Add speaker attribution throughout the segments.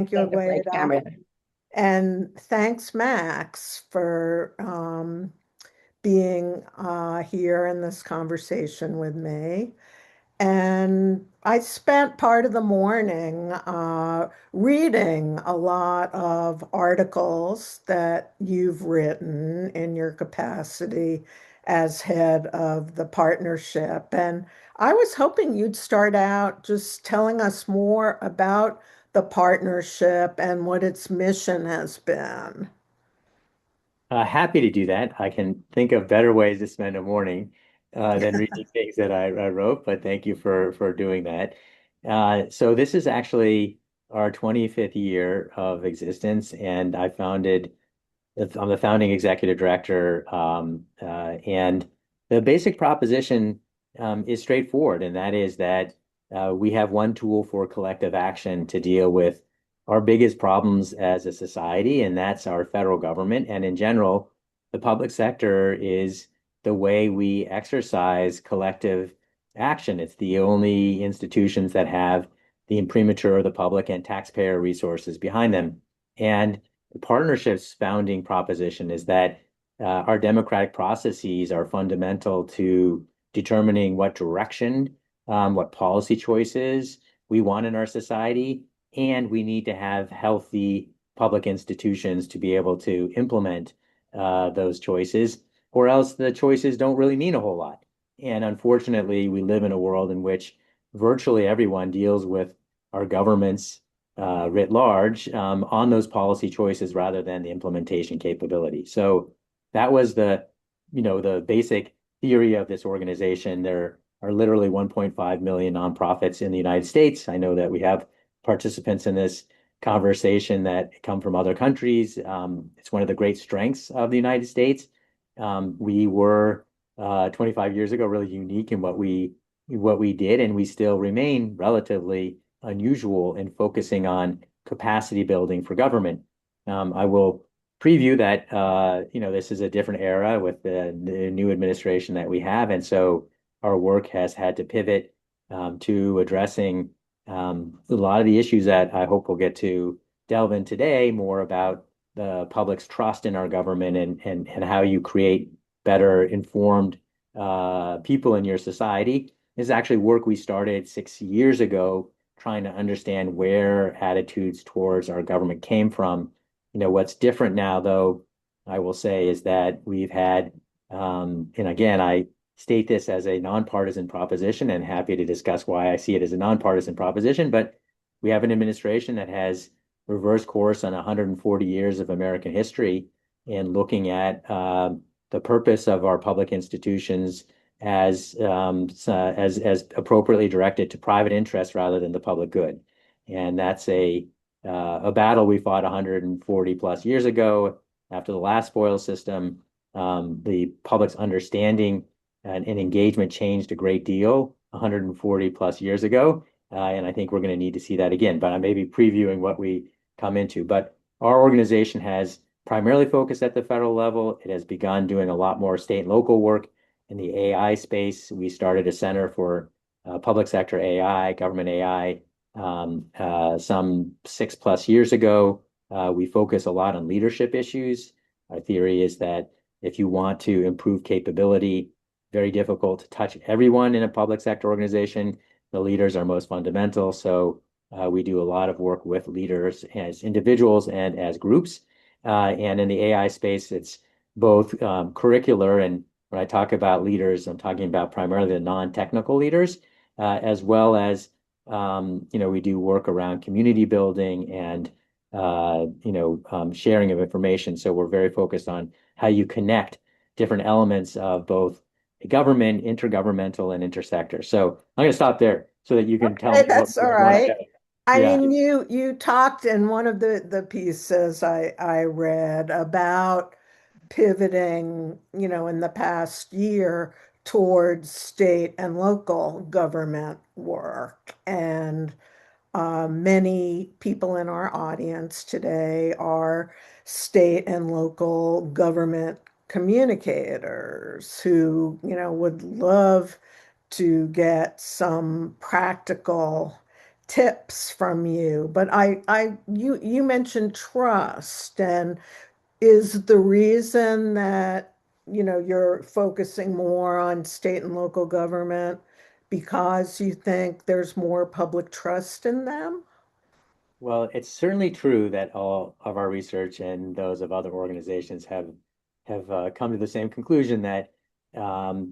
Speaker 1: Thank you, Agueda.
Speaker 2: Camera.
Speaker 1: And thanks, Max, for being here in this conversation with me. And I spent part of the morning reading a lot of articles that you've written in your capacity as head of the partnership. And I was hoping you'd start out just telling us more about the partnership and what its mission has been.
Speaker 3: Happy to do that. I can think of better ways to spend a morning than reading things that I wrote, but thank you for doing that. So this is actually our 25th year of existence, and I'm the founding executive director, and the basic proposition is straightforward, and that is that we have one tool for collective action to deal with our biggest problems as a society, and that's our federal government. And in general, the public sector is the way we exercise collective action. It's the only institutions that have the imprimatur of the public and taxpayer resources behind them. And the partnership's founding proposition is that our democratic processes are fundamental to determining what direction, what policy choices we want in our society, and we need to have healthy public institutions to be able to implement those choices, or else the choices don't really mean a whole lot. And unfortunately, we live in a world in which virtually everyone deals with our governments writ large on those policy choices rather than the implementation capability. So that was the basic theory of this organization. There are literally 1.5 million nonprofits in the United States. I know that we have participants in this conversation that come from other countries. It's one of the great strengths of the United States. We were 25 years ago really unique in what we did, and we still remain relatively unusual in focusing on capacity building for government. I will preview that this is a different era with the new administration that we have, and so our work has had to pivot to addressing a lot of the issues that I hope we'll get to delve in today, more about the public's trust in our government and how you create better informed people in your society. This is actually work we started 6 years ago, trying to understand where attitudes towards our government came from. What's different now, though, I will say, is that we've had, and again, I state this as a nonpartisan proposition and happy to discuss why I see it as a nonpartisan proposition, but we have an administration that has reversed course on 140 years of American history and looking at the purpose of our public institutions as appropriately directed to private interests rather than the public good. And that's a battle we fought 140 plus years ago after the last spoil system. The public's understanding and engagement changed a great deal 140 plus years ago. And I think we're going to need to see that again. But I may be previewing what we come into. But our organization has primarily focused at the federal level. It has begun doing a lot more state and local work in the AI space. We started a center for public sector AI, government AI, some 6 plus years ago. We focus a lot on leadership issues. Our theory is that if you want to improve capability, very difficult to touch everyone in a public sector organization. The leaders are most fundamental. So we do a lot of work with leaders as individuals and as groups. And in the AI space, it's both curricular, and when I talk about leaders, I'm talking about primarily the non-technical leaders, as well as we do work around community building and sharing of information. So we're very focused on how you connect different elements of both government, intergovernmental, and intersector. So I'm going to stop there so that you can tell
Speaker 1: Okay,
Speaker 3: me what
Speaker 1: that's all
Speaker 3: you want to
Speaker 1: right.
Speaker 3: say.
Speaker 1: I
Speaker 3: Yeah.
Speaker 1: mean, you talked in one of the pieces I read about pivoting, in the past year towards state and local government work. And many people in our audience today are state and local government communicators who, would love to get some practical tips from you, but you mentioned trust, and is the reason that, you're focusing more on state and local government because you think there's more public trust in them?
Speaker 3: Well, it's certainly true that all of our research and those of other organizations have come to the same conclusion that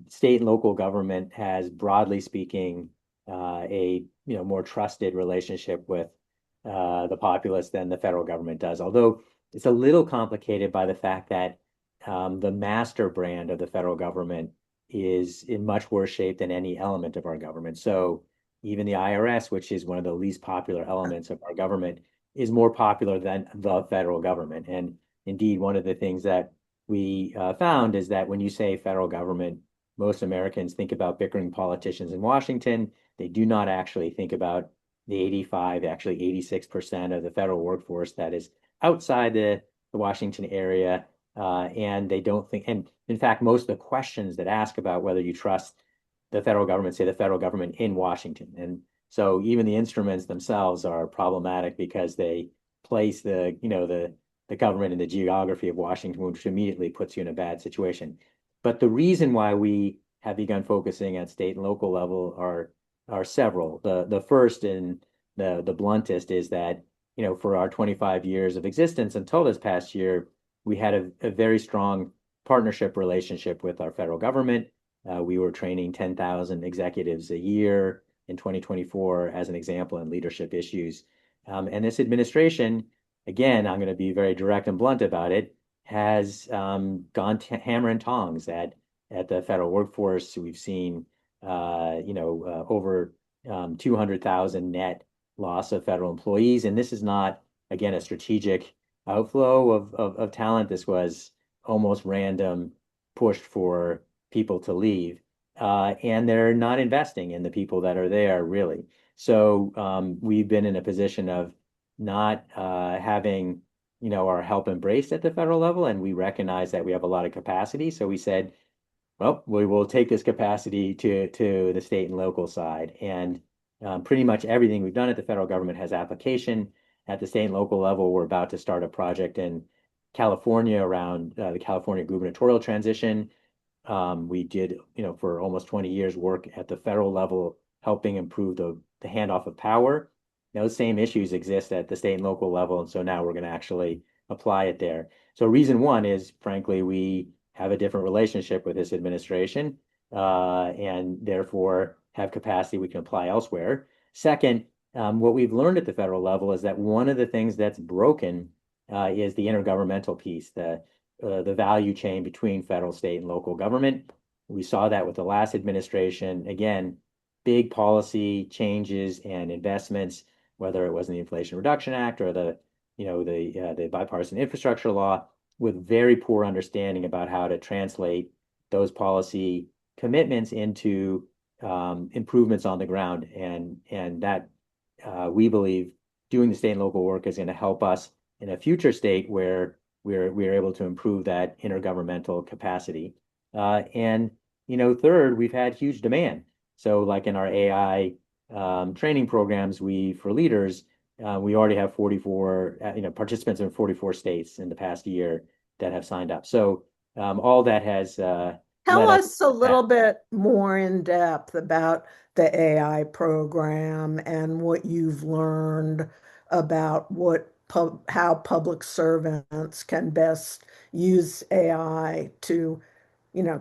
Speaker 3: state and local government has, broadly speaking, a more trusted relationship with the populace than the federal government does. Although it's a little complicated by the fact that the master brand of the federal government is in much worse shape than any element of our government. So even the IRS, which is one of the least popular elements of our government, is more popular than the federal government. And indeed, one of the things that we found is that when you say federal government, most Americans think about bickering politicians in Washington. They do not actually think about the 85, actually 86% of the federal workforce that is outside the Washington area. And they don't think, and in fact, most of the questions that ask about whether you trust the federal government say the federal government in Washington. And so even the instruments themselves are problematic because they place the government in the geography of Washington, which immediately puts you in a bad situation. But the reason why we have begun focusing at state and local level are several. The first and the bluntest is that, for our 25 years of existence until this past year, we had a very strong partnership relationship with our federal government. We were training 10,000 executives a year in 2024 as an example in leadership issues. And this administration, again, I'm going to be very direct and blunt about it, has gone hammer and tongs at the federal workforce. We've seen, over 200,000 net loss of federal employees. And this is not, again, a strategic outflow of talent. This was almost random, pushed for people to leave. And they're not investing in the people that are there, really. So we've been in a position of not having, our help embraced at the federal level, and we recognize that we have a lot of capacity. So we said, well, we will take this capacity to the state and local side. And pretty much everything we've done at the federal government has application. At the state and local level, we're about to start a project in California around the California gubernatorial transition. We did, for almost 20 years, work at the federal level, helping improve the handoff of power. Now, those same issues exist at the state and local level, and so now we're going to actually apply it there. So reason one is, frankly, we have a different relationship with this administration, and therefore have capacity we can apply elsewhere. Second, what we've learned at the federal level is that one of the things that's broken is the intergovernmental piece, the value chain between federal, state, and local government. We saw that with the last administration. Again, big policy changes and investments, whether it was in the Inflation Reduction Act or the bipartisan infrastructure law, with very poor understanding about how to translate those policy commitments into improvements on the ground. And that we believe doing the state and local work is going to help us in a future state where we're able to improve that intergovernmental capacity. And third, we've had huge demand. So like in our AI training programs, for leaders, we already have 44 participants in 44 states in the past year that have signed up. So all that has
Speaker 1: Tell
Speaker 3: led us
Speaker 1: us a
Speaker 3: to that.
Speaker 1: little bit more in depth about the AI program and what you've learned about how public servants can best use AI to,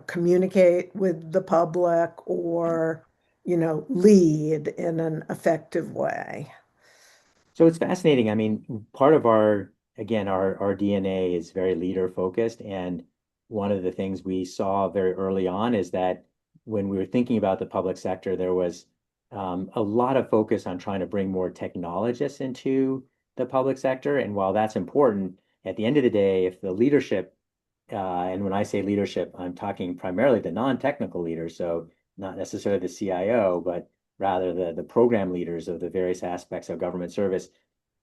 Speaker 1: communicate with the public or, lead in an effective way.
Speaker 3: So it's fascinating. I mean, part of our DNA is very leader focused. And one of the things we saw very early on is that when we were thinking about the public sector, there was a lot of focus on trying to bring more technologists into the public sector. And while that's important, at the end of the day, if the leadership, and when I say leadership, I'm talking primarily the non-technical leaders, so not necessarily the CIO, but rather the program leaders of the various aspects of government service,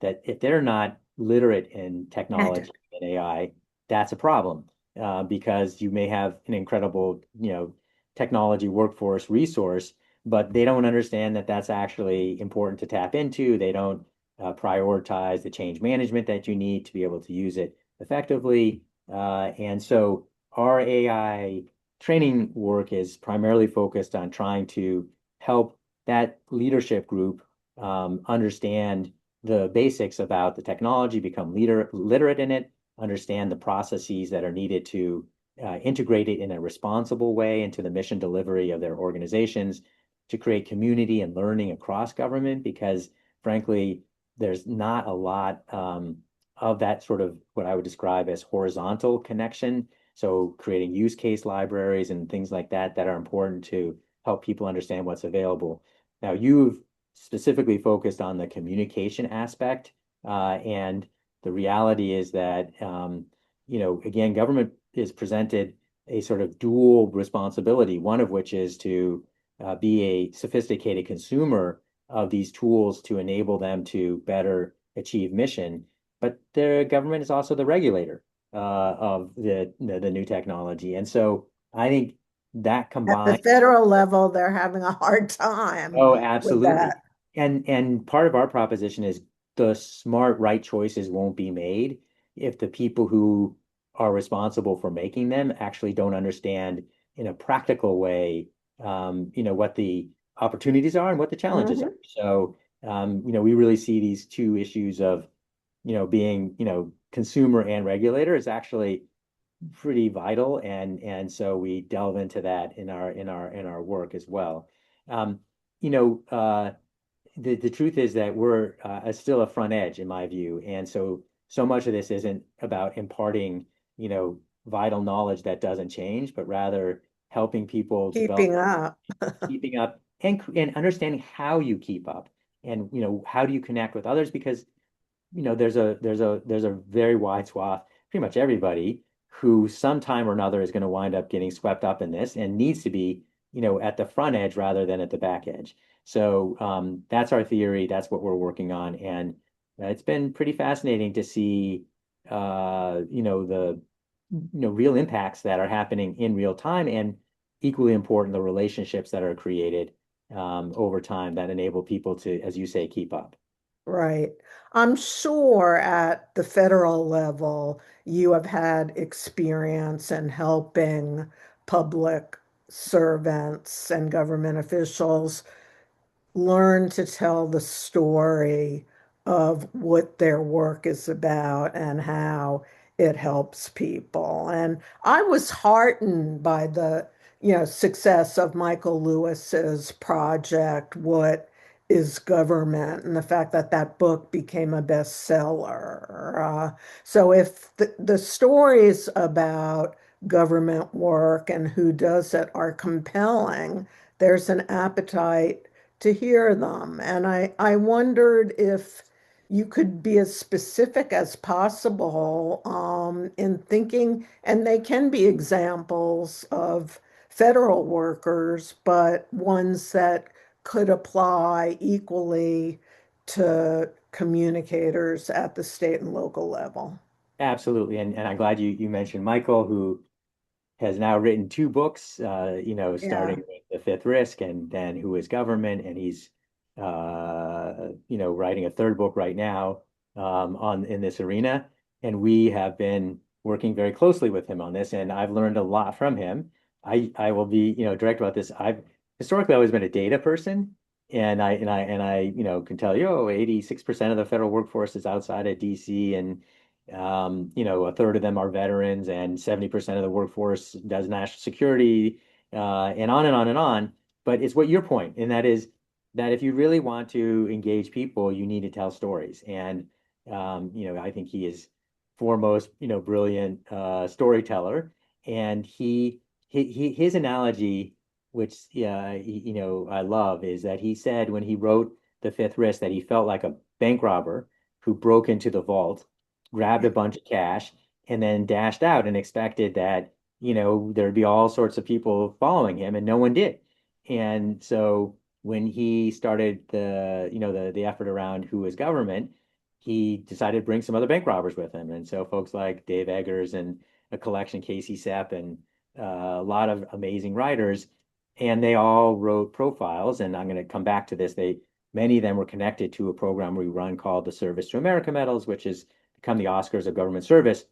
Speaker 3: that if they're not literate in technology and AI, that's a problem because you may have an incredible, technology workforce resource, but they don't understand that that's actually important to tap into. They don't prioritize the change management that you need to be able to use it effectively. And so our AI training work is primarily focused on trying to help that leadership group understand the basics about the technology, become literate in it, understand the processes that are needed to integrate it in a responsible way into the mission delivery of their organizations, to create community and learning across government, because frankly, there's not a lot of that sort of what I would describe as horizontal connection. So creating use case libraries and things like that that are important to help people understand what's available. Now, you've specifically focused on the communication aspect, and the reality is that again, government is presented a sort of dual responsibility, one of which is to be a sophisticated consumer of these tools to enable them to better achieve mission. But the government is also the regulator of the new technology. And so I think that
Speaker 1: At the
Speaker 3: combined.
Speaker 1: federal level, they're having a hard time
Speaker 3: Oh,
Speaker 1: with
Speaker 3: absolutely.
Speaker 1: that.
Speaker 3: And part of our proposition is the smart, right choices won't be made if the people who are responsible for making them actually don't understand in a practical way, what the opportunities are and what the challenges are.
Speaker 1: Mhm.
Speaker 3: So, we really see these two issues of, being, consumer and regulator is actually pretty vital, and so we delve into that in our work as well. Um, you know, the truth is that we're still a front edge in my view, and so much of this isn't about imparting, vital knowledge that doesn't change, but rather helping people develop,
Speaker 1: Keeping up.
Speaker 3: keeping up, and understanding how you keep up, and how do you connect with others, because there's a very wide swath, pretty much everybody, who sometime or another is going to wind up getting swept up in this and needs to be, at the front edge rather than at the back edge. So that's our theory. That's what we're working on, and it's been pretty fascinating to see, the real impacts that are happening in real time, and equally important, the relationships that are created over time that enable people to, as you say, keep up.
Speaker 1: Right. I'm sure at the federal level, you have had experience in helping public servants and government officials learn to tell the story of what their work is about and how it helps people. And I was heartened by the, success of Michael Lewis's project, What is Government, and the fact that that book became a bestseller. So if the stories about government work and who does it are compelling, there's an appetite to hear them. And I wondered if you could be as specific as possible in thinking, and they can be examples of federal workers, but ones that could apply equally to communicators at the state and local level.
Speaker 3: Absolutely. And I'm glad you mentioned Michael, who has now written two books,
Speaker 1: Yeah.
Speaker 3: starting with The Fifth Risk and then Who is Government. And he's, writing a third book right now on in this arena. And we have been working very closely with him on this, and I've learned a lot from him. I will be, direct about this. I've historically always been a data person, and I, can tell you, 86% of the federal workforce is outside of DC, and a third of them are veterans, and 70% of the workforce does national security, and on and on and on. But it's what your point, and that is that if you really want to engage people, you need to tell stories. And I think he is foremost, brilliant storyteller. And his analogy, which I love, is that he said when he wrote The Fifth Risk that he felt like a bank robber who broke into the vault, grabbed a bunch of cash, and then dashed out and expected that, there'd be all sorts of people following him, and no one did. And so when he started the effort around Who is Government, he decided to bring some other bank robbers with him. And so folks like Dave Eggers and a collection, Casey Sepp, and a lot of amazing writers. and they all wrote profiles. And I'm going to come back to this. Many of them were connected to a program we run called the Service to America Medals, which has become the Oscars of government service.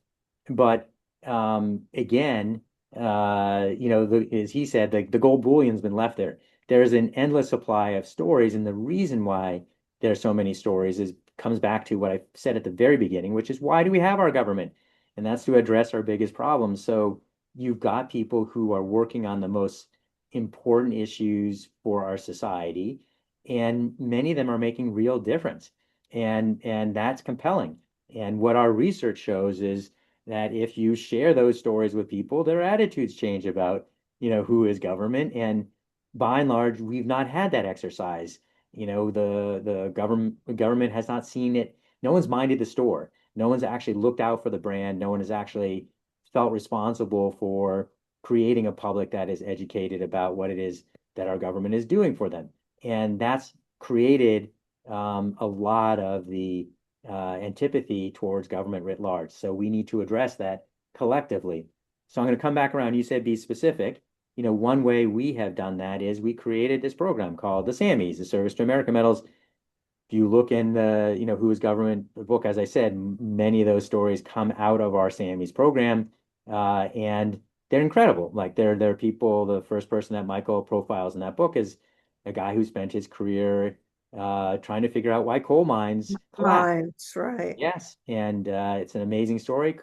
Speaker 3: But again, as he said, the gold bullion's been left there. There's an endless supply of stories, and the reason why there's so many stories is comes back to what I said at the very beginning, which is why do we have our government? And that's to address our biggest problems. So you've got people who are working on the most important issues for our society, and many of them are making real difference. And that's compelling. And what our research shows is that if you share those stories with people, their attitudes change about, who is government. And by and large, we've not had that exercise. The government has not seen it. No one's minded the store. No one's actually looked out for the brand. No one has actually felt responsible for creating a public that is educated about what it is that our government is doing for them. And that's created a lot of the antipathy towards government writ large. So we need to address that collectively. So I'm going to come back around. You said be specific. One way we have done that is we created this program called the SAMMys, the Service to America Medals. If you look in the, Who is Government book, as I said, many of those stories come out of our SAMMys program, and they're incredible. Like they're people. The first person that Michael profiles in that book is a guy who spent his career trying to figure out why coal mines collapse.
Speaker 1: Mines, right.
Speaker 3: Yes, and it's an amazing story.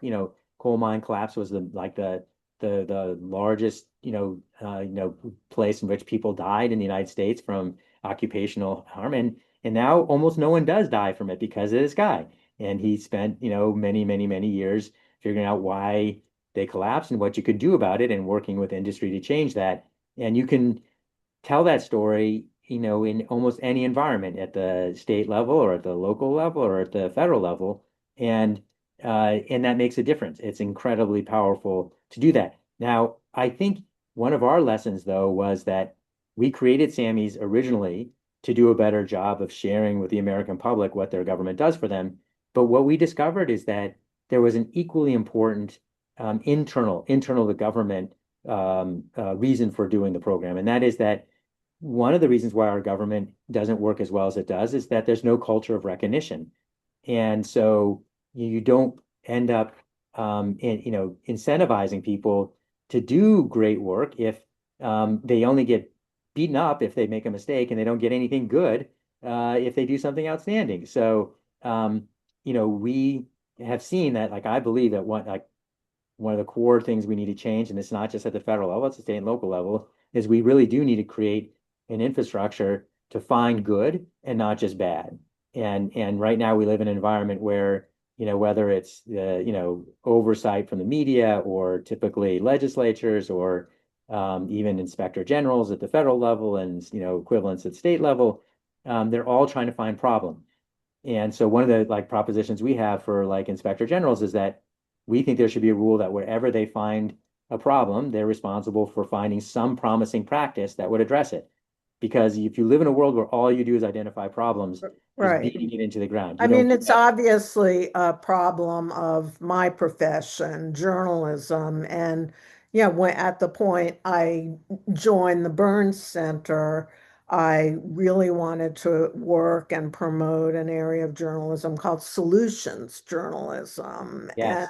Speaker 3: Coal mine collapse was the largest place in which people died in the United States from occupational harm, and now almost no one does die from it because of this guy. And he spent many many many years figuring out why they collapsed and what you could do about it, and working with industry to change that. And you can tell that story, in almost any environment at the state level or at the local level or at the federal level. And that makes a difference. It's incredibly powerful to do that. Now, I think one of our lessons, though, was that we created Sammy's originally to do a better job of sharing with the American public what their government does for them. But what we discovered is that there was an equally important internal to government reason for doing the program. And that is that one of the reasons why our government doesn't work as well as it does is that there's no culture of recognition. And so you don't end up incentivizing people to do great work if they only get beaten up if they make a mistake, and they don't get anything good if they do something outstanding. So we have seen that, like, I believe that one of the core things we need to change, and it's not just at the federal level, it's the state and local level, is we really do need to create an infrastructure to find good and not just bad. And right now we live in an environment where, whether it's the, oversight from the media or typically legislatures or even inspector generals at the federal level and, equivalents at state level, they're all trying to find problem. And so one of the propositions we have for inspector generals is that we think there should be a rule that wherever they find a problem, they're responsible for finding some promising practice that would address it. Because if you live in a world where all you do is identify problems, just
Speaker 1: Right.
Speaker 3: beating it into the ground,
Speaker 1: I
Speaker 3: you don't
Speaker 1: mean,
Speaker 3: get
Speaker 1: it's
Speaker 3: better.
Speaker 1: obviously a problem of my profession, journalism. And yeah, when at the point I joined the Burns Center, I really wanted to work and promote an area of journalism called solutions journalism. And
Speaker 3: Yes.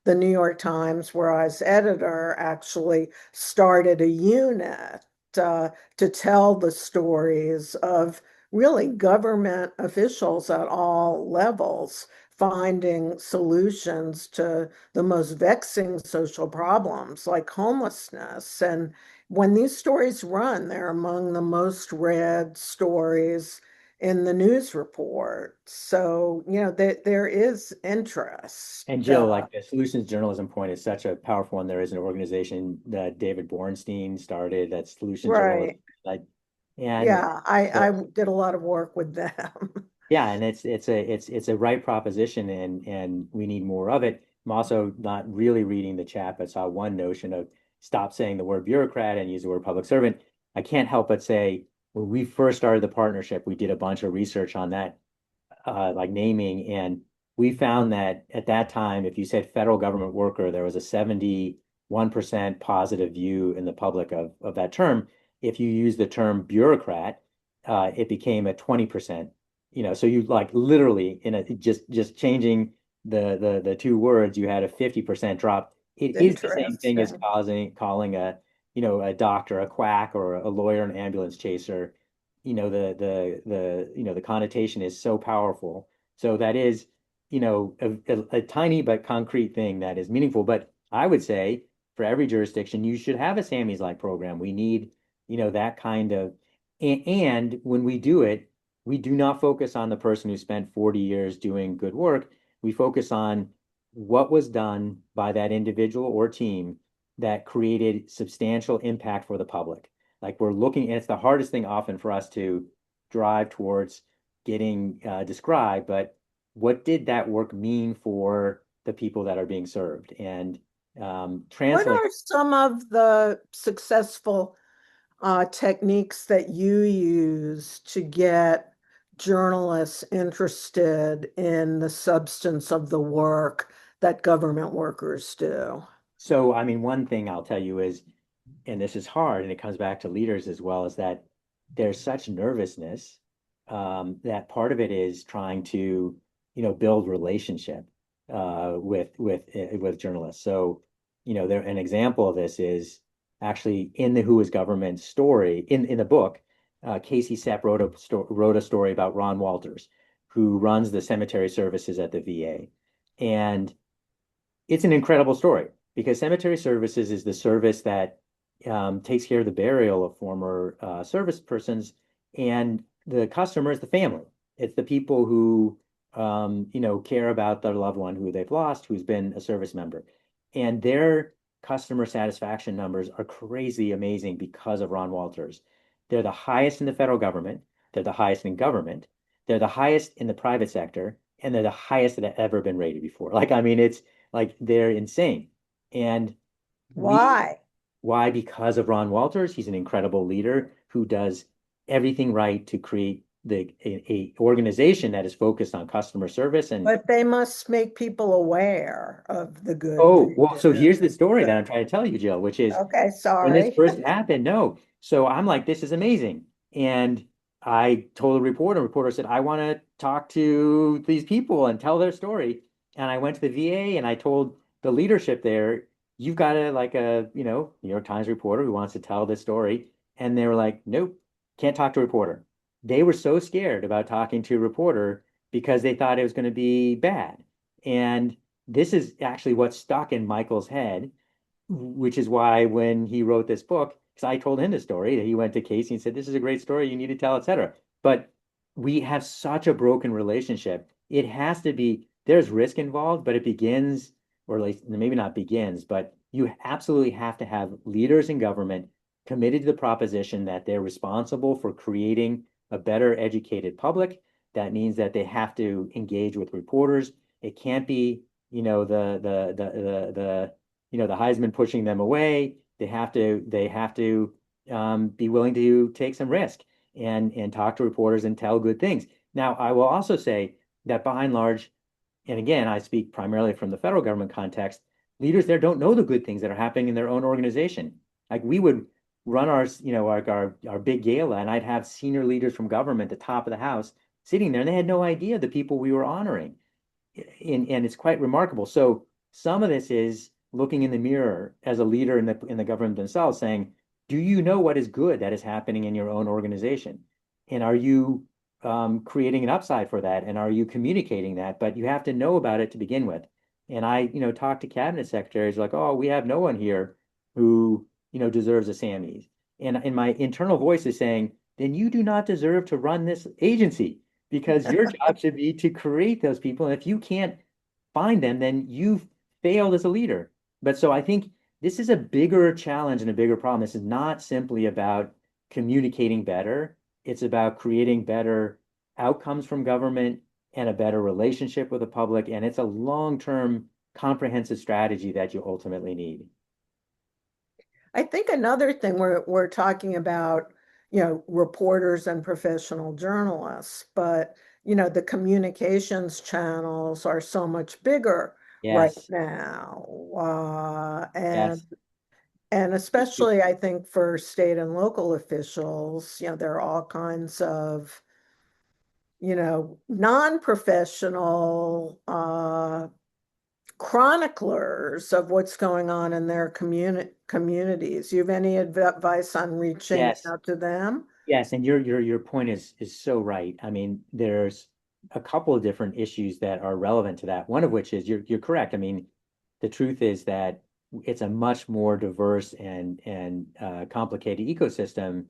Speaker 1: the New York Times, where I was editor, actually started a unit uh, to tell the stories of really government officials at all levels finding solutions to the most vexing social problems like homelessness. And when these stories run, they're among the most read stories in the news report. So, there is interest.
Speaker 3: And Jill, like the solutions journalism point is such a powerful one. There is an organization that David Bornstein started, that's solution journalism.
Speaker 1: Right.
Speaker 3: Like, and
Speaker 1: Yeah, I
Speaker 3: so
Speaker 1: did a lot of work with them.
Speaker 3: yeah, and it's a right proposition, and we need more of it. I'm also not really reading the chat, but saw one notion of stop saying the word bureaucrat and use the word public servant. I can't help but say when we first started the partnership, we did a bunch of research on that, naming, and we found that at that time, if you said federal government worker, there was a 71% positive view in the public of that term. if you use the term bureaucrat, it became a 20%. So you like literally in a just changing the two words, you had a 50% drop. It is the same thing as
Speaker 1: Interesting.
Speaker 3: calling a doctor a quack or a lawyer an ambulance chaser. The connotation is so powerful. So that is, a tiny but concrete thing that is meaningful. But I would say for every jurisdiction, you should have a Sammy's like program. We need, that kind of, and when we do it, we do not focus on the person who spent 40 years doing good work. We focus on what was done by that individual or team that created substantial impact for the public. Like we're looking, and it's the hardest thing often for us to drive towards getting described, but what did that work mean for the people that are being served? And
Speaker 1: What
Speaker 3: translate.
Speaker 1: are some of the successful techniques that you use to get journalists interested in the substance of the work that government workers do?
Speaker 3: So, I mean, one thing I'll tell you is, and this is hard, and it comes back to leaders as well, is that there's such nervousness that part of it is trying to, build relationship with journalists. So, there an example of this is actually in the Who is Government story in the book. Casey Sepp wrote a story about Ron Walters, who runs the cemetery services at the VA, and it's an incredible story because cemetery services is the service that takes care of the burial of former service persons, and the customer is the family. It's the people who care about their loved one who they've lost, who's been a service member, and their customer satisfaction numbers are crazy amazing because of Ron Walters. They're the highest in the federal government. They're the highest in government. They're the highest in the private sector, and they're the highest that have ever been rated before. Like, I mean, it's like they're insane. And we,
Speaker 1: Why?
Speaker 3: why? Because of Ron Walters. He's an incredible leader who does everything right to create a organization that is focused on customer service. And
Speaker 1: But they must make people aware of the good
Speaker 3: oh,
Speaker 1: they
Speaker 3: well, so
Speaker 1: do.
Speaker 3: here's the story that
Speaker 1: But,
Speaker 3: I'm trying to tell you, Jill, which is
Speaker 1: okay,
Speaker 3: when this
Speaker 1: sorry.
Speaker 3: first happened, no. So I'm like, this is amazing. And I told a reporter said, I want to talk to these people and tell their story. And I went to the VA and I told the leadership there, you've got a like a, New York Times reporter who wants to tell this story. And they were like, nope, can't talk to a reporter. They were so scared about talking to a reporter because they thought it was going to be bad. And this is actually what stuck in Michael's head, which is why when he wrote this book, because I told him the story, that he went to Casey and said, "This is a great story, you need to tell, etc." But we have such a broken relationship. It has to be, there's risk involved, but it begins, or at least maybe not begins, but you absolutely have to have leaders in government committed to the proposition that they're responsible for creating a better educated public. That means that they have to engage with reporters. It can't be, the Heisman pushing them away. They have to be willing to take some risk and talk to reporters and tell good things. Now, I will also say that by and large, and again, I speak primarily from the federal government context, leaders there don't know the good things that are happening in their own organization. Like we would run our big gala, and I'd have senior leaders from government at the top of the house sitting there, and they had no idea the people we were honoring. And it's quite remarkable. So some of this is looking in the mirror as a leader in the government themselves, saying, "Do you know what is good that is happening in your own organization? And are you creating an upside for that? And are you communicating that? But you have to know about it to begin with." And I, talk to cabinet secretaries like, "Oh, we have no one here who, deserves a Sammy's." And my internal voice is saying, "Then you do not deserve to run this agency." Because your job should be to create those people. And if you can't find them, then you've failed as a leader. But so I think this is a bigger challenge and a bigger problem. This is not simply about communicating better. It's about creating better outcomes from government and a better relationship with the public. And it's a long-term comprehensive strategy that you ultimately need.
Speaker 1: I think another thing we're talking about, reporters and professional journalists, but the communications channels are so much bigger right
Speaker 3: Yes,
Speaker 1: now. And
Speaker 3: yes.
Speaker 1: And especially, I think for state and local officials, there are all kinds of, non-professional chroniclers of what's going on in their communities. You have any advice on reaching
Speaker 3: Yes.
Speaker 1: out to them?
Speaker 3: Yes, and your point is so right. I mean, there's a couple of different issues that are relevant to that. One of which is you're correct. I mean, the truth is that it's a much more diverse and complicated ecosystem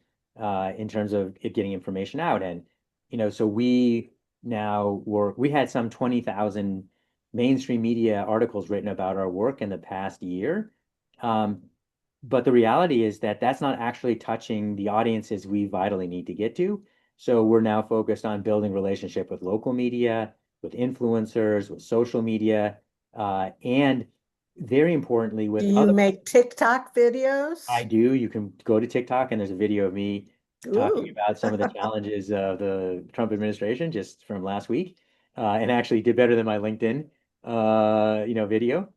Speaker 3: in terms of it getting information out. And so we had some 20,000 mainstream media articles written about our work in the past year. Um, but the reality is that that's not actually touching the audiences we vitally need to get to. So we're now focused on building relationship with local media, with influencers, with social media, and very importantly,
Speaker 1: Do
Speaker 3: with
Speaker 1: you
Speaker 3: other.
Speaker 1: make TikTok
Speaker 3: I
Speaker 1: videos?
Speaker 3: do. You can go to TikTok and there's a video of me talking
Speaker 1: Ooh.
Speaker 3: about some of the challenges of the Trump administration just from last week, and actually did better than my LinkedIn, video.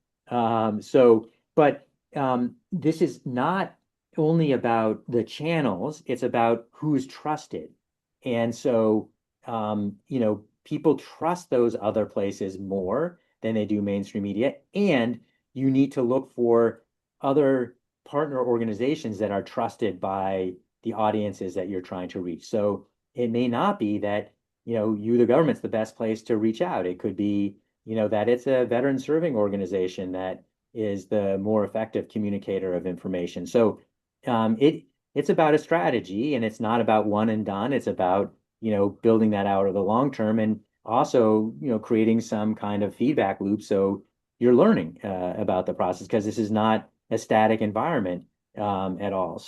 Speaker 3: But this is not only about the channels; it's about who's trusted, and people trust those other places more than they do mainstream media, and you need to look for other partner organizations that are trusted by the audiences that you're trying to reach. So it may not be that, the government's the best place to reach out. It could be, that it's a veteran serving organization that is the more effective communicator of information. So it's about a strategy and it's not about one and done. It's about, building that out over the long term and also, creating some kind of feedback loop. So you're learning about the process because this is not a static environment at all.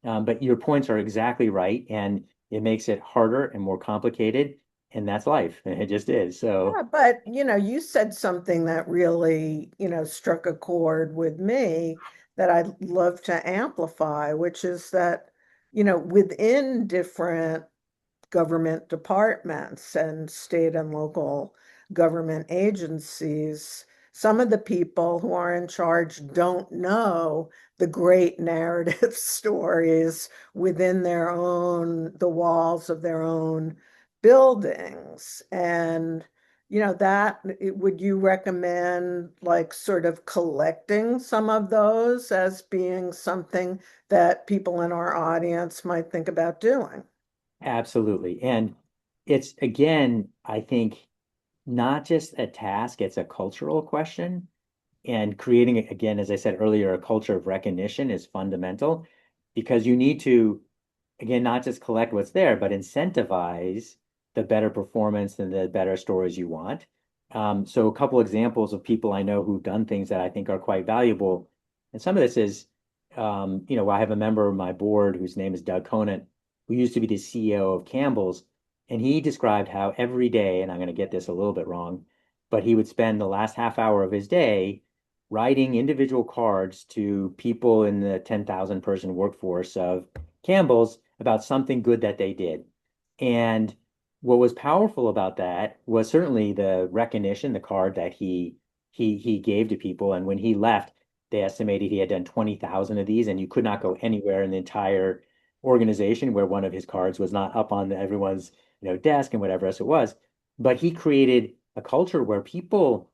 Speaker 3: But your points are exactly right, and it makes it harder and more complicated, and that's life. It just is. So
Speaker 1: Yeah, but you said something that really, struck a chord with me that I'd love to amplify, which is that, within different government departments and state and local government agencies, some of the people who are in charge don't know the great narrative stories within the walls of their own buildings. And, would you recommend like sort of collecting some of those as being something that people in our audience might think about doing?
Speaker 3: absolutely. And it's again, I think, not just a task, it's a cultural question. And creating, again, as I said earlier, a culture of recognition is fundamental because you need to, again, not just collect what's there, but incentivize the better performance and the better stories you want. So a couple examples of people I know who've done things that I think are quite valuable. And some of this is, I have a member of my board whose name is Doug Conant, who used to be the CEO of Campbell's. And he described how every day, and I'm going to get this a little bit wrong, but he would spend the last half hour of his day writing individual cards to people in the 10,000 person workforce of Campbell's about something good that they did. And what was powerful about that was certainly the recognition, the card that he gave to people. And when he left, they estimated he had done 20,000 of these, and you could not go anywhere in the entire organization where one of his cards was not up on everyone's desk and whatever else it was. But he created a culture where people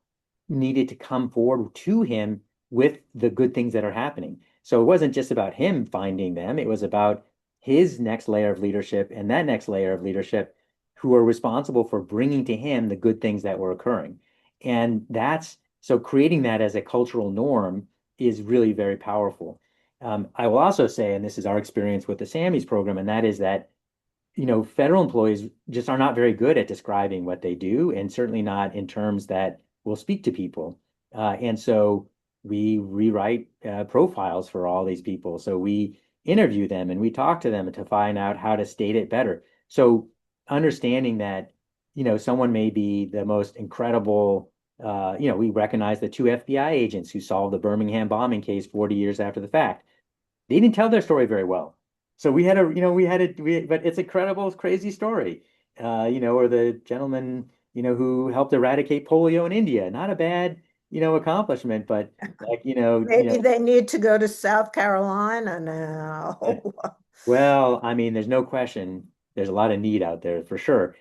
Speaker 3: needed to come forward to him with the good things that are happening. So it wasn't just about him finding them, it was about his next layer of leadership and that next layer of leadership who are responsible for bringing to him the good things that were occurring. And that's so creating that as a cultural norm is really very powerful. I will also say, and this is our experience with the SAMIs program, and that is that federal employees just are not very good at describing what they do, and certainly not in terms that will speak to people. And so we rewrite profiles for all these people. So we interview them and we talk to them to find out how to state it better. So understanding that, someone may be the most incredible, we recognize the two FBI agents who solved the Birmingham bombing case 40 years after the fact. They didn't tell their story very well. So but it's a credible, crazy story. Or the gentleman, who helped eradicate polio in India. Not a bad, accomplishment, but like,
Speaker 1: Maybe they need to go to South Carolina now.
Speaker 3: well, I mean, there's no question there's a lot of need out there for sure.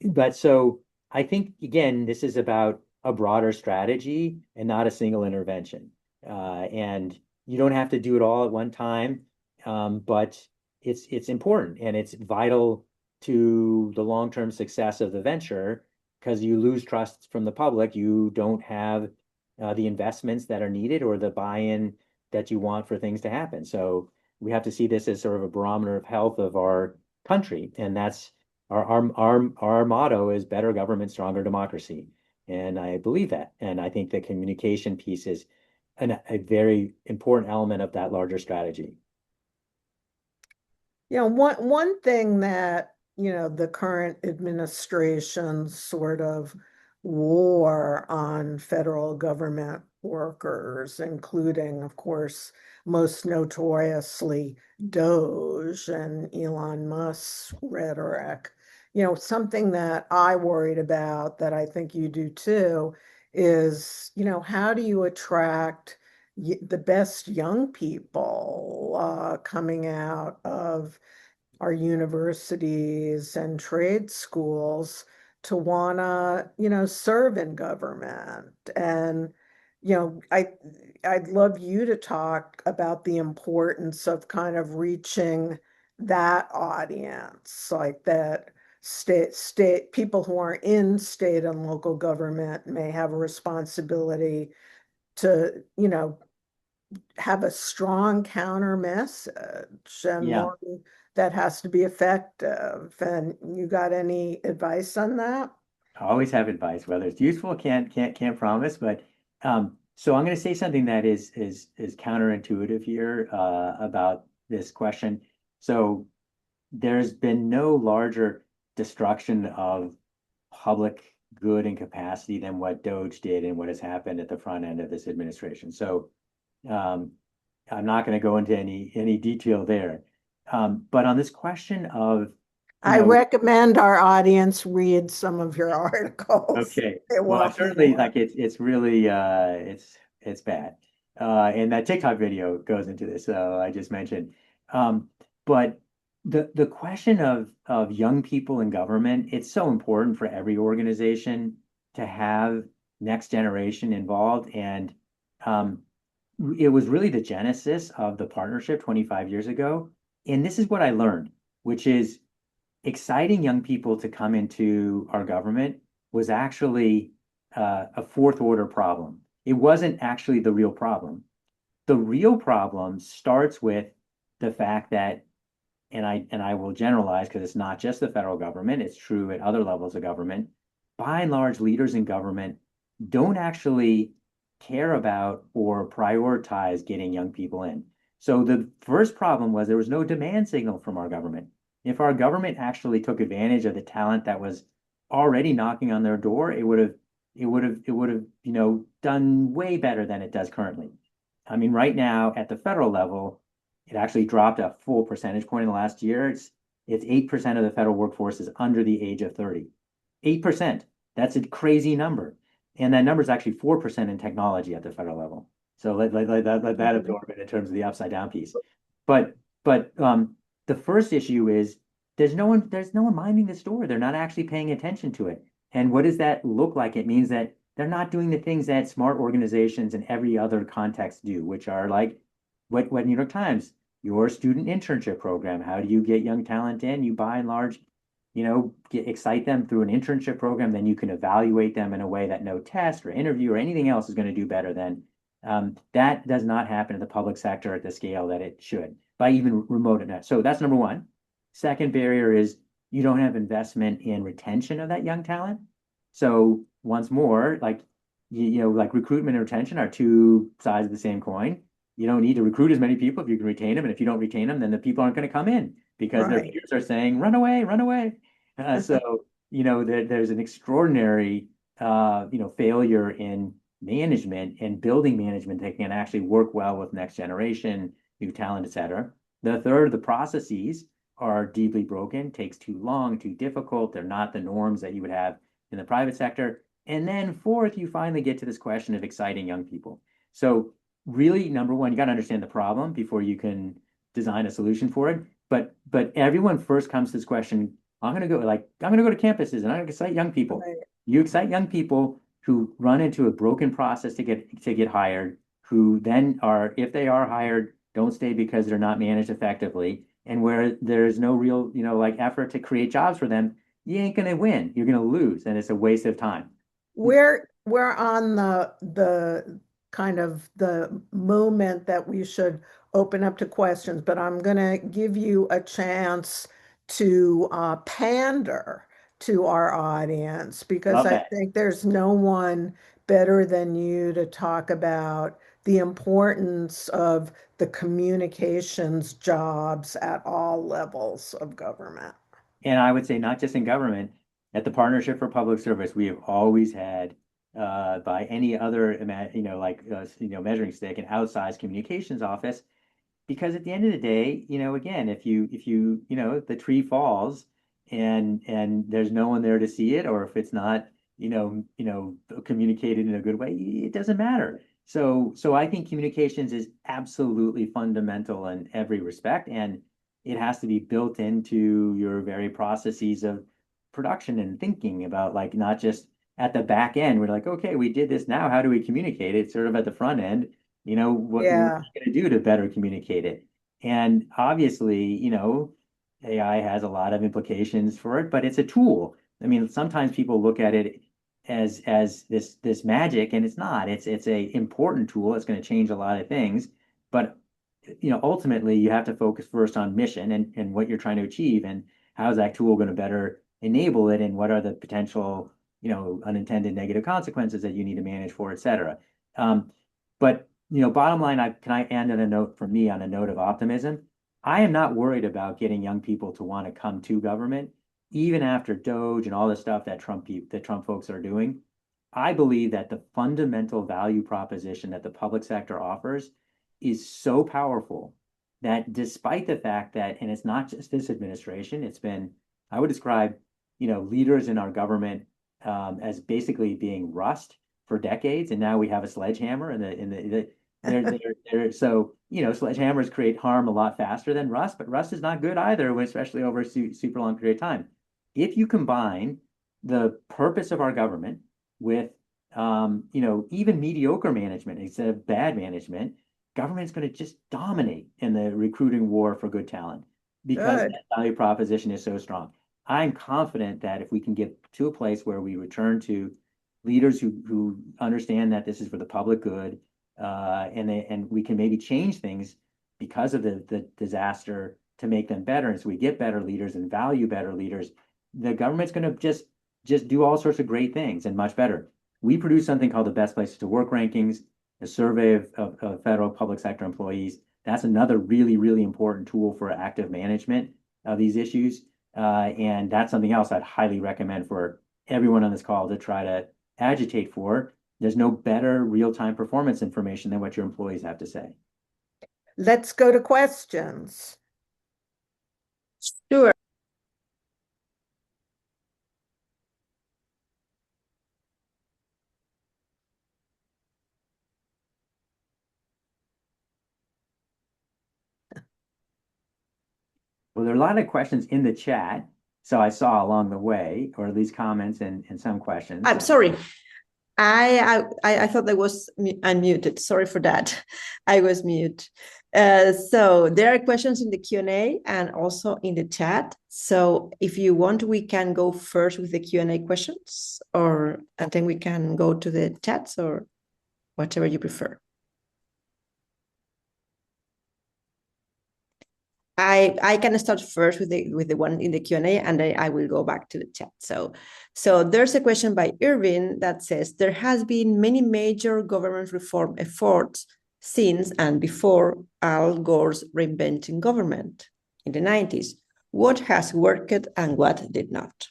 Speaker 3: But so I think again, this is about a broader strategy and not a single intervention. And you don't have to do it all at one time, but it's important and it's vital to the long-term success of the venture because you lose trust from the public. You don't have the investments that are needed or the buy-in that you want for things to happen. So we have to see this as sort of a barometer of health of our country, and that's our motto is better government, stronger democracy. And I believe that. And I think the communication piece is a very important element of that larger strategy.
Speaker 1: One thing that, the current administration's sort of war on federal government workers, including, of course, most notoriously Doge and Elon Musk's rhetoric. Something that I worried about that I think you do too is, how do you attract the best young people coming out of our universities and trade schools to want to, serve in government. And, I'd love you to talk about the importance of kind of reaching that audience, like that state people who are in state and local government may have a responsibility to, have a strong counter message and
Speaker 3: Yeah,
Speaker 1: one that has to be effective. And you got any advice on that?
Speaker 3: I always have advice, whether it's useful, can't promise, but so I'm going to say something that is counterintuitive here about this question. So there's been no larger destruction of public good and capacity than what Doge did and what has happened at the front end of this administration. So um, I'm not going to go into any detail there. But on this question of, you
Speaker 1: I
Speaker 3: know,
Speaker 1: recommend our audience read some of your articles.
Speaker 3: okay,
Speaker 1: They
Speaker 3: well,
Speaker 1: want
Speaker 3: certainly
Speaker 1: more.
Speaker 3: like it's really it's bad. And that TikTok video goes into this, so I just mentioned. But the question of young people in government, it's so important for every organization to have next generation involved. And um, it was really the genesis of the partnership 25 years ago. And this is what I learned, which is exciting young people to come into our government was actually a fourth order problem. It wasn't actually the real problem. The real problem starts with the fact that, and I will generalize because it's not just the federal government, it's true at other levels of government. By and large, leaders in government don't actually care about or prioritize getting young people in. So the first problem was there was no demand signal from our government. If our government actually took advantage of the talent that was already knocking on their door, it would have, done way better than it does currently. I mean, right now at the federal level, it actually dropped a full percentage point in the last year. It's 8% of the federal workforce is under the age of 30. 8%. That's a crazy number. And that number is actually 4% in technology at the federal level. So let that
Speaker 1: Mhm.
Speaker 3: absorb it in terms of the upside down piece. But the first issue is there's no one minding the store. They're not actually paying attention to it. And what does that look like? It means that they're not doing the things that smart organizations in every other context do, which are like what New York Times, your student internship program. How do you get young talent in? You by and large, excite them through an internship program, then you can evaluate them in a way that no test or interview or anything else is going to do better than. That does not happen in the public sector at the scale that it should by even remote enough. So that's number one. Second barrier is you don't have investment in retention of that young talent. So once more, like like recruitment and retention are two sides of the same coin. You don't need to recruit as many people if you can retain them, and if you don't retain them, then the people aren't going to come in because their
Speaker 1: Right.
Speaker 3: peers are saying, "Run away, run away." So there's an extraordinary failure in management and building management that can actually work well with next generation, new talent, et cetera. The third, the processes are deeply broken, takes too long, too difficult. They're not the norms that you would have in the private sector. And then fourth, you finally get to this question of exciting young people. So really, number one, you got to understand the problem before you can design a solution for it. But everyone first comes to this question, I'm gonna go to campuses and I'm gonna excite young people.
Speaker 1: Right.
Speaker 3: You excite young people who run into a broken process to get hired, who then are, if they are hired, don't stay because they're not managed effectively, and where there's no real, like effort to create jobs for them, you ain't gonna win. You're gonna lose, and it's a waste of time.
Speaker 1: We're on the kind of the moment that we should open up to questions, but I'm gonna give you a chance to pander to our audience because
Speaker 3: Love
Speaker 1: I
Speaker 3: that.
Speaker 1: think there's no one better than you to talk about the importance of the communications jobs at all levels of government.
Speaker 3: And I would say not just in government, at the Partnership for Public Service, we have always had, by any other, measuring stick, an outsized communications office. Because at the end of the day, again, if the tree falls and there's no one there to see it, or if it's not, communicated in a good way, it doesn't matter. So I think communications is absolutely fundamental in every respect, and it has to be built into your very processes of production and thinking about, like, not just at the back end. We're like, okay, we did this, now how do we communicate it? Sort of at the front end, what are
Speaker 1: Yeah,
Speaker 3: you going to do to better communicate it? And obviously, AI has a lot of implications for it, but it's a tool. I mean, sometimes people look at it as this magic, and it's not. It's a important tool. It's going to change a lot of things, but ultimately, you have to focus first on mission and what you're trying to achieve, and how is that tool going to better enable it, and what are the potential, unintended negative consequences that you need to manage for, et cetera. But bottom line, can I end on a note from me on a note of optimism? I am not worried about getting young people to want to come to government, even after Doge and all the stuff that Trump folks are doing. I believe that the fundamental value proposition that the public sector offers is so powerful that, despite the fact that, and it's not just this administration, it's been, I would describe, leaders in our government, as basically being rust for decades, and now we have a sledgehammer, and so sledgehammers create harm a lot faster than rust, but rust is not good either, especially over a super long period of time. If you combine the purpose of our government with, even mediocre management instead of bad management, government is going to just dominate in the recruiting war for good talent, because
Speaker 1: good.
Speaker 3: that value proposition is so strong. I'm confident that if we can get to a place where we return to leaders who understand that this is for the public good, and we can maybe change things because of the disaster to make them better. And so we get better leaders and value better leaders. The government's going to just do all sorts of great things and much better. We produce something called the Best Places to Work rankings, a survey of federal public sector employees. That's another really, really important tool for active management of these issues. And that's something else I'd highly recommend for everyone on this call to try to agitate for. There's no better real-time performance information than what your employees have to say.
Speaker 1: Let's go to questions.
Speaker 2: Sure.
Speaker 3: Well, there are a lot of questions in the chat, so I saw along the way, or at least comments and some questions.
Speaker 2: I'm sorry. I thought I was unmuted. Sorry for that. I was mute. So there are questions in the Q&A and also in the chat. So if you want, we can go first with the Q&A questions, and then we can go to the chats, or whatever you prefer. I can start first with the one in the Q&A, and then I will go back to the chat. So there's a question by Irvin that says, there has been many major government reform efforts since and before Al Gore's reinventing government in the 90s. What has worked and what did not?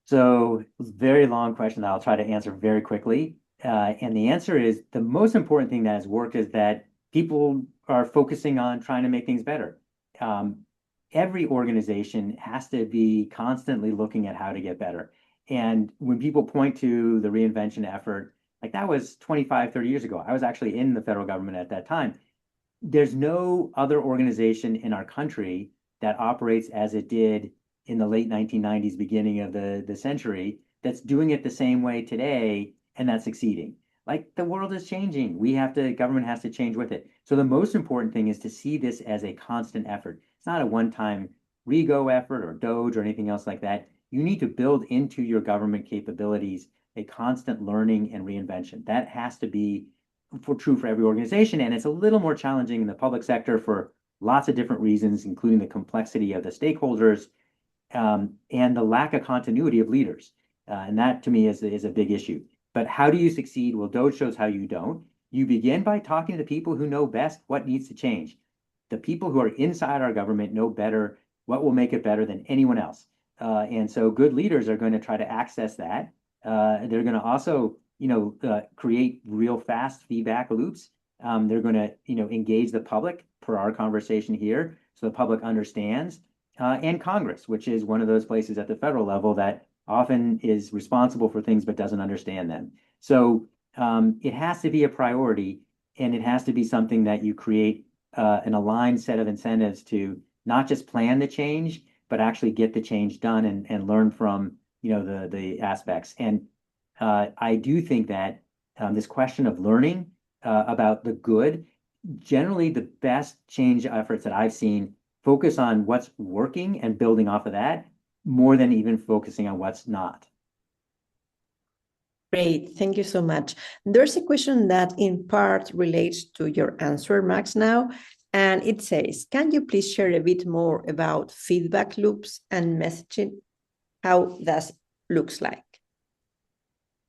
Speaker 3: So, very long question that I'll try to answer very quickly. And the answer is, the most important thing that has worked is that people are focusing on trying to make things better. Every organization has to be constantly looking at how to get better. And when people point to the reinvention effort, like that was 25, 30 years ago. I was actually in the federal government at that time. There's no other organization in our country that operates as it did in the late 1990s, beginning of the century, that's doing it the same way today and that's succeeding. Like the world is changing. Government has to change with it. So the most important thing is to see this as a constant effort. It's not a one-time Rego effort or Doge or anything else like that. You need to build into your government capabilities a constant learning and reinvention. That has to be true for every organization, and it's a little more challenging in the public sector for lots of different reasons, including the complexity of the stakeholders and the lack of continuity of leaders. And that to me is a big issue. But how do you succeed? Well, Doge shows how you don't. You begin by talking to the people who know best what needs to change. The people who are inside our government know better what will make it better than anyone else. And so good leaders are going to try to access that. They're going to also, create real fast feedback loops. They're going to, engage the public per our conversation here, so the public understands, and Congress, which is one of those places at the federal level that often is responsible for things but doesn't understand them. So it has to be a priority, and it has to be something that you create an aligned set of incentives to not just plan the change, but actually get the change done and learn from the aspects. And I do think that this question of learning about the good, generally the best change efforts that I've seen focus on what's working and building off of that more than even focusing on what's not.
Speaker 2: Great, thank you so much. There's a question that in part relates to your answer, Max, now, and it says, can you please share a bit more about feedback loops and messaging, how that looks like?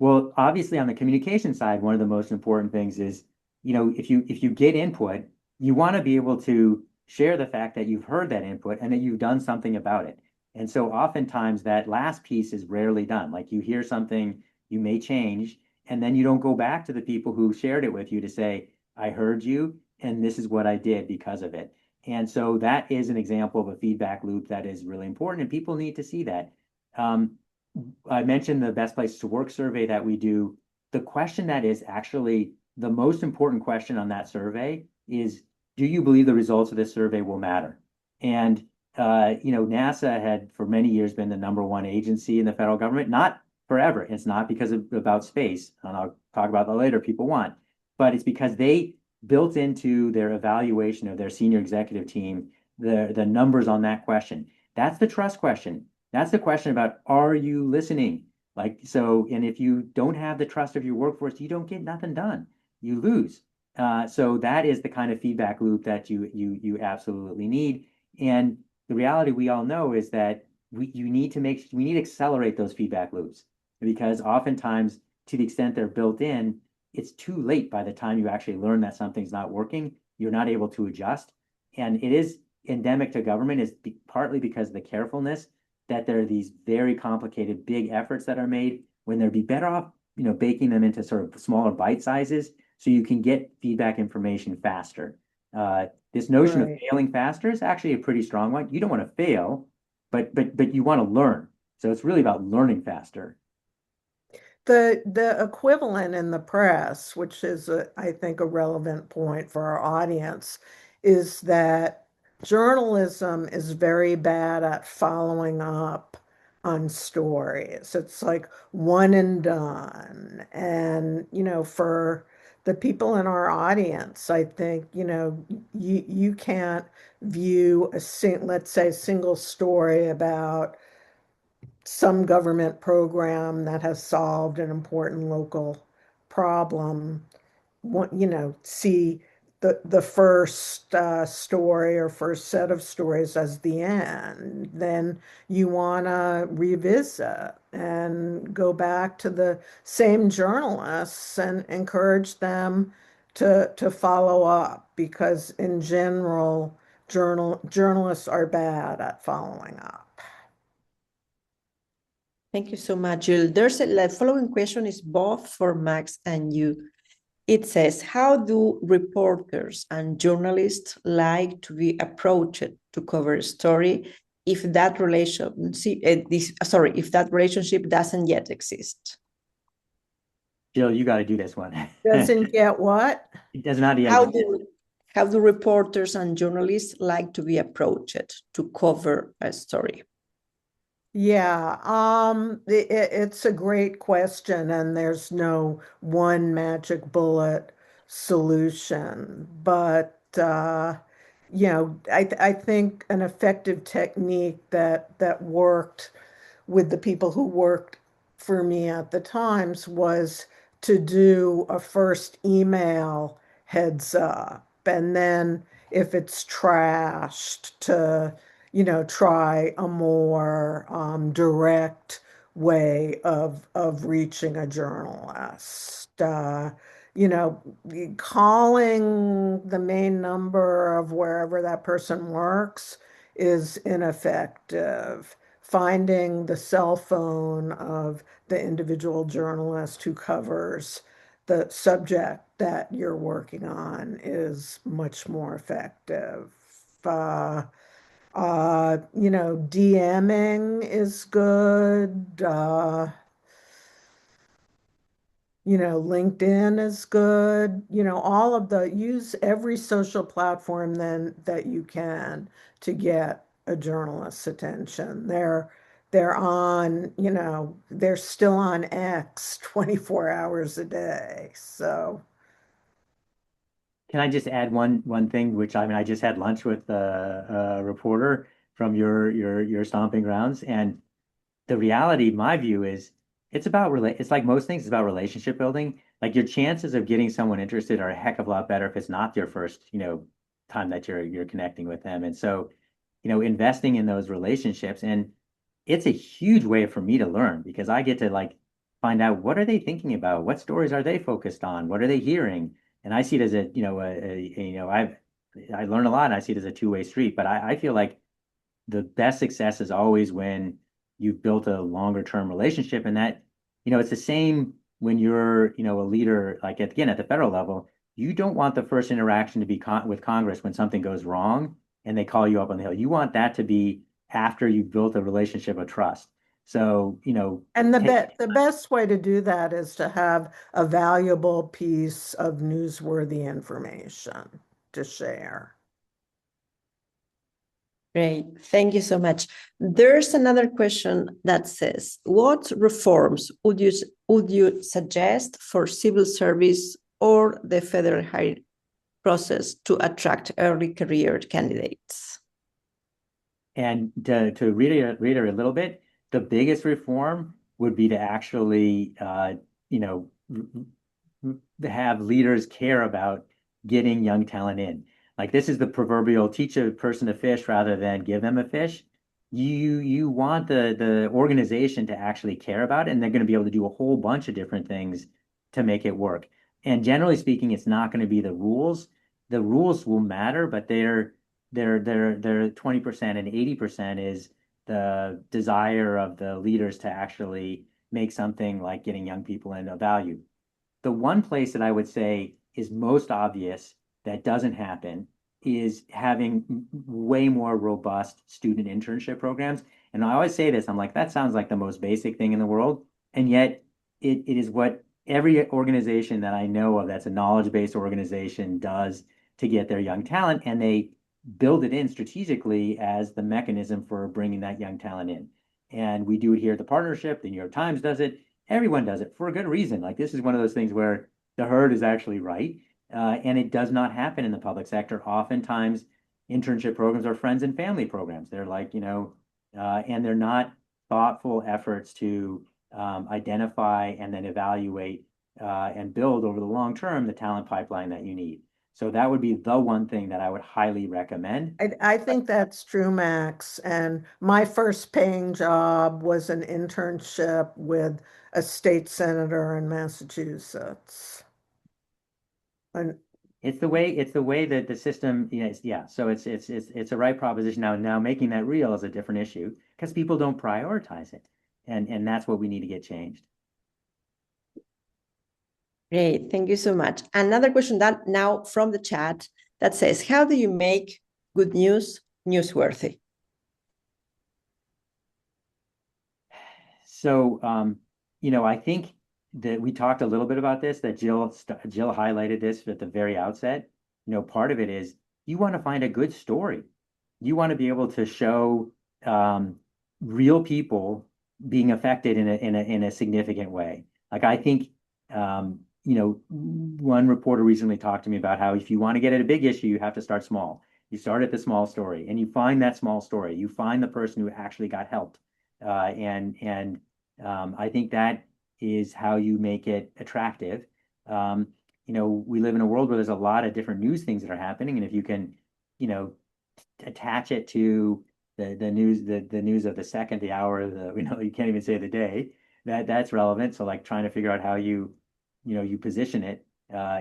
Speaker 3: Well, obviously on the communication side, one of the most important things is, if you get input, you want to be able to share the fact that you've heard that input and that you've done something about it. And so oftentimes that last piece is rarely done. Like you hear something you may change, and then you don't go back to the people who shared it with you to say, I heard you, and this is what I did because of it. And so that is an example of a feedback loop that is really important, and people need to see that. I mentioned the best place to work survey that we do. The question that is actually the most important question on that survey is, do you believe the results of this survey will matter? And NASA had for many years been the #1 agency in the federal government, not forever. It's not because of about space, and I'll talk about that later, people want, but it's because they built into their evaluation of their senior executive team the numbers on that question. That's the trust question. That's the question about, are you listening? Like, so, and if you don't have the trust of your workforce, you don't get nothing done. You lose. So that is the kind of feedback loop that you absolutely need. And the reality we all know is that we need to accelerate those feedback loops, because oftentimes, to the extent they're built in, it's too late by the time you actually learn that something's not working. You're not able to adjust. And it is endemic to government, is partly because of the carefulness that there are these very complicated big efforts that are made, when they'd be better off, baking them into sort of smaller bite sizes so you can get feedback information faster. This notion of failing faster is actually a pretty strong one. You don't want to fail, but you want to learn. So it's really about learning faster.
Speaker 1: The equivalent in the press, which is, I think, a relevant point for our audience, is that journalism is very bad at following up on stories. It's like one and done. And, for the people in our audience, I think, you can't view let's say, a single story about some government program that has solved an important local problem, see the first story or first set of stories as the end. Then you want to revisit and go back to the same journalists and encourage them to follow up, because in general, journalists are bad at following up.
Speaker 2: Thank you so much, Jill. The following question is both for Max and you. It says, how do reporters and journalists like to be approached to cover a story? if that relationship, if that relationship doesn't yet exist?
Speaker 3: Jill, you got to do this one.
Speaker 1: Doesn't get what?
Speaker 3: It does not yet
Speaker 2: How
Speaker 3: exist.
Speaker 2: how do reporters and journalists like to be approached to cover a story?
Speaker 1: Yeah, it's a great question, and there's no one magic bullet solution. But I think an effective technique that worked with the people who worked for me at the Times was to do a first email heads up, and then if it's trashed, to try a more direct way of reaching a journalist. Calling the main number of wherever that person works is ineffective. Finding the cell phone of the individual journalist who covers the subject that you're working on is much more effective. Uh, DMing is good. LinkedIn is good. All of use every social platform then that you can to get a journalist's attention. They're still on X 24 hours a day. So,
Speaker 3: Can I just add one thing, which I mean, I just had lunch with a reporter from your stomping grounds, and the reality, my view is, it's like most things, it's about relationship building. Like your chances of getting someone interested are a heck of a lot better if it's not your first, time that you're connecting with them. And so, investing in those relationships, and it's a huge way for me to learn because I get to like find out what are they thinking about, what stories are they focused on, what are they hearing, and I see it as I learn a lot, and I see it as a two-way street. But I feel like the best success is always when you've built a longer term relationship, and that it's the same when you're a leader, like at the federal level. You don't want the first interaction to be with Congress when something goes wrong and they call you up on the hill. You want that to be after you've built a relationship of trust. So
Speaker 1: and the
Speaker 3: take
Speaker 1: the best way to do that is to have a valuable piece of newsworthy information to share.
Speaker 2: Great, thank you so much. There's another question that says, what reforms would you suggest for civil service or the federal hiring process to attract early career candidates?
Speaker 3: And to reiterate a little bit, the biggest reform would be to actually, have leaders care about getting young talent in. Like this is the proverbial teach a person to fish rather than give them a fish. You want the organization to actually care about it, and they're going to be able to do a whole bunch of different things to make it work. And generally speaking, it's not going to be the rules. The rules will matter, but they're 20% and 80% is the desire of the leaders to actually make something like getting young people in a value. The one place that I would say is most obvious that doesn't happen is having way more robust student internship programs. And I always say this, I'm like, that sounds like the most basic thing in the world. And yet it is what every organization that I know of that's a knowledge-based organization does to get their young talent. And they build it in strategically as the mechanism for bringing that young talent in. And we do it here at the partnership. The New York Times does it. Everyone does it for a good reason. Like this is one of those things where the herd is actually right. And it does not happen in the public sector. Oftentimes, internship programs are friends and family programs. They're like, and they're not thoughtful efforts to identify and then evaluate and build over the long term the talent pipeline that you need. So that would be the one thing that I would highly recommend.
Speaker 1: I think that's true, Max. And my first paying job was an internship with a state senator in Massachusetts. And
Speaker 3: It's the way that the system, yeah. So it's a right proposition now. Now making that real is a different issue because people don't prioritize it. And that's what we need to get changed.
Speaker 2: Great, thank you so much. Another question that now from the chat that says, how do you make good news newsworthy?
Speaker 3: So, I think that we talked a little bit about this, that Jill highlighted this at the very outset. Part of it is you want to find a good story. You want to be able to show um, real people being affected in a significant way. Like I think, one reporter recently talked to me about how if you want to get at a big issue, you have to start small. You start at the small story, and you find that small story. You find the person who actually got helped, and I think that is how you make it attractive. Um, we live in a world where there's a lot of different news things that are happening, and if you can, you know, attach it to the news, the news of the second, the hour, you can't even say the day, that's relevant. So like trying to figure out how you position it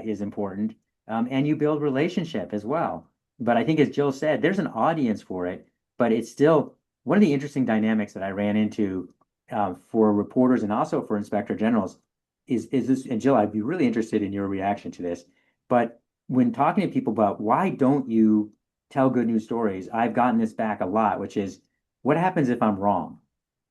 Speaker 3: is important, and you build relationship as well. But I think, as Jill said, there's an audience for it, but it's still one of the interesting dynamics that I ran into for reporters and also for inspector generals is this, and Jill, I'd be really interested in your reaction to this. But when talking to people about why don't you tell good news stories, I've gotten this back a lot, which is what happens if I'm wrong?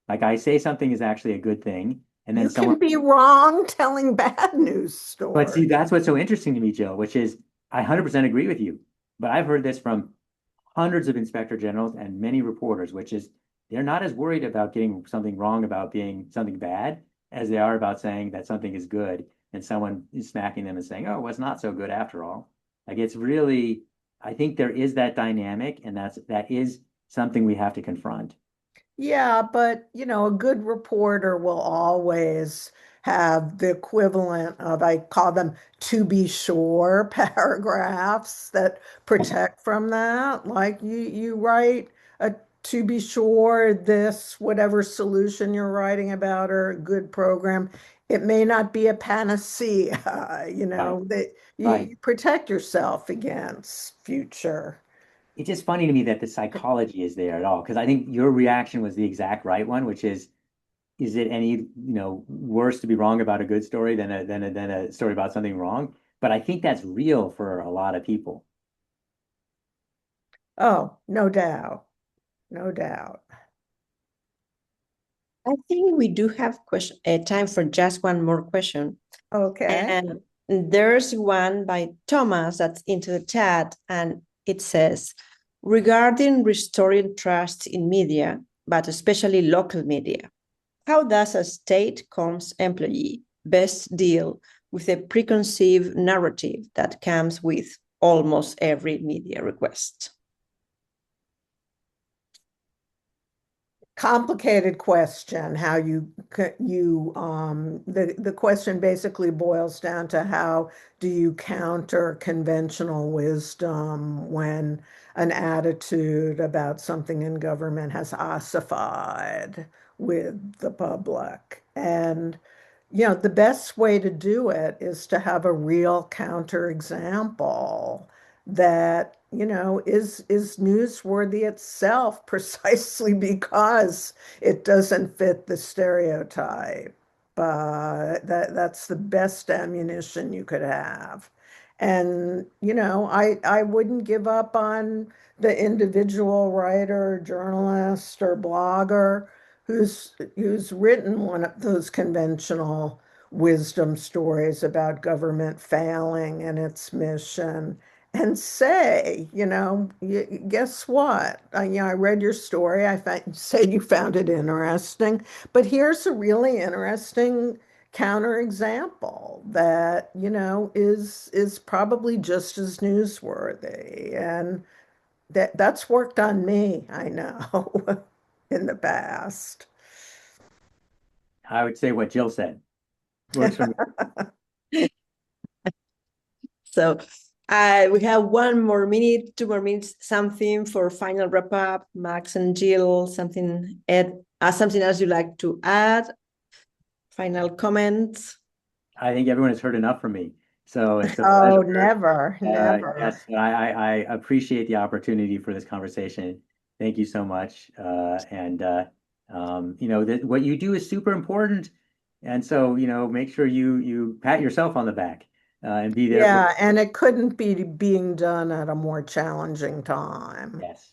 Speaker 3: Like I say something is actually a good thing, and then
Speaker 1: You
Speaker 3: someone,
Speaker 1: can be wrong telling bad news
Speaker 3: but see,
Speaker 1: stories.
Speaker 3: that's what's so interesting to me, Jill, which is I 100% agree with you. But I've heard this from hundreds of inspector generals and many reporters, which is they're not as worried about getting something wrong about being something bad as they are about saying that something is good and someone is smacking them and saying, oh, well, it's not so good after all. Like it's really, I think there is that dynamic, and that is something we have to confront.
Speaker 1: Yeah, but a good reporter will always have the equivalent of, I call them to be sure paragraphs that protect from that. Like you write a to be sure this, whatever solution you're writing about or a good program, it may not be a panacea,
Speaker 3: Right,
Speaker 1: that you,
Speaker 3: right.
Speaker 1: you protect yourself against future.
Speaker 3: It's just funny to me that the psychology is there at all, because I think your reaction was the exact right one, which is it any, worse to be wrong about a good story than a story about something wrong? But I think that's real for a lot of people.
Speaker 1: Oh, no doubt. No doubt.
Speaker 2: I think we do have time for just one more question.
Speaker 1: Okay.
Speaker 2: And there's one by Thomas that's into the chat, and it says, regarding restoring trust in media, but especially local media, how does a state comms employee best deal with a preconceived narrative that comes with almost every media request?
Speaker 1: Complicated question. How the question basically boils down to how do you counter conventional wisdom when an attitude about something in government has ossified with the public. And the best way to do it is to have a real counterexample that, is newsworthy itself precisely because it doesn't fit the stereotype. That's the best ammunition you could have. And, I wouldn't give up on the individual writer, journalist, or blogger who's written one of those conventional wisdom stories about government failing and its mission and say, guess what? I read your story. Said you found it interesting, but here's a really interesting counterexample that, is probably just as newsworthy. And that's worked on me, I know, in the past.
Speaker 3: I would say what Jill said works for me.
Speaker 2: So we have 1 more minute, 2 more minutes, something for final wrap up. Max and Jill, something else you'd like to add? Final comments?
Speaker 3: I think everyone has heard enough from me. So it's a
Speaker 1: Oh,
Speaker 3: pleasure.
Speaker 1: never, never.
Speaker 3: Yes, I appreciate the opportunity for this conversation. Thank you so much. That what you do is super important. And so, make sure you pat yourself on the back and be there for.
Speaker 1: Yeah, and it couldn't be being done at a more challenging time.
Speaker 3: Yes.